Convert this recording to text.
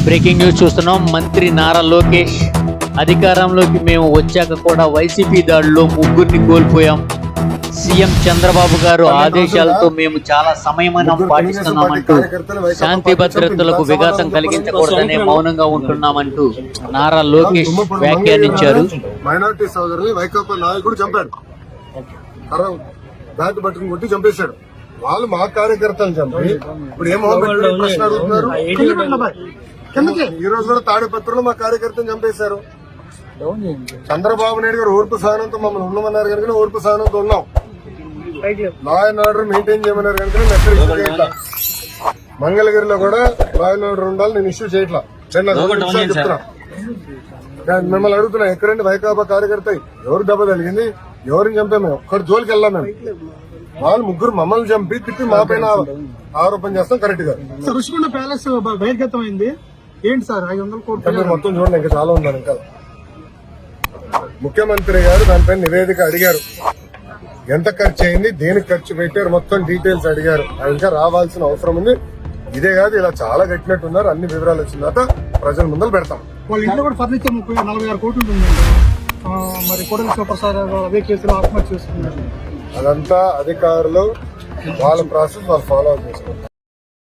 Breaking news చూస్తున్నాం. మంత్రి నారా లోకేష్ అధికారంలోకి మేము వచ్చాక కూడా వైసీపీ దాడిలో ముగ్గురిని కోల్పోయాం. సీఎం చంద్రబాబు గారు ఆదేశాలతో మేము చాలా సంయమనం పాటిస్తున్నామంటూ శాంతి భద్రతలకు విఘాతం కలిగించకూడదనే మౌనంగా ఉంటున్నామంటూ నారా లోకేష్ వ్యాఖ్యానించారు. మైనారిటీ సోదరుని వైకాపా నాయకుడు చంపాడు, బ్యాట్ బట్టన్ కొట్టి చంపేశాడు. వాళ్ళు మా కార్యకర్తలు చంపి ఇప్పుడు ఏమో ప్రశ్న అడుగుతున్నారు. ఈ రోజు కూడా తాడిపత్రులు మా కార్యకర్తను చంపేశారు. చంద్రబాబు నాయుడు గారు ఓర్పు సహనంతో మమ్మల్ని ఉండమన్నారు కనుక ఓర్పు సహనంతో ఉన్నాం. లా అండ్ ఆర్డర్ మెయింటైన్ చేయమన్నారు కనుక నేను ఎక్కడ ఇష్యూ చేయట్లా. మంగళగిరిలో కూడా లా అండ్ ఆర్డర్ ఉండాలి, నేను ఇష్యూ చేయట్లా. చెప్తున్నా, మిమ్మల్ని అడుగుతున్నా, ఎక్కడండి వైకాపా కార్యకర్త ఎవరు దెబ్బ తగిలింది, ఎవరిని చంపా? మేము ఒక్కడి జోలికి వెళ్ళాం. మేము వాళ్ళు ముగ్గురు మమ్మల్ని చంపి తిప్పి మా పైన ఆరోపణ చేస్తాం. కరెక్ట్ గా ఋషికొండ ప్యాలెస్ బహిర్గతమైంది ఏంటి సార్? 500 కోట్లు మొత్తం చూడండి, ఇంకా చాలా ఉందని. ఇంకా ముఖ్యమంత్రి గారు దానిపైన నివేదిక అడిగారు. ఎంత ఖర్చు అయింది, దేనికి ఖర్చు పెట్టారు, మొత్తం డీటెయిల్స్ అడిగారు. ఇంకా రావాల్సిన అవసరం ఉంది. ఇదే కాదు, ఇలా చాలా కట్టినట్టున్నారు. అన్ని వివరాలు వచ్చిన తర్వాత ప్రజల ముందర పెడతాం. వాళ్ళ ఇంట్లో కూడా ఫర్నిచర్ 46 కోట్లు ఉంటుందండి. మరి కోడలి శివప్రసాద్ అదే కేసులో ఆత్మహత్య చేసుకున్నారు. అదంతా అధికారులు వాళ్ళ ప్రాసెస్ వాళ్ళు ఫాలో చేసుకుంటారు.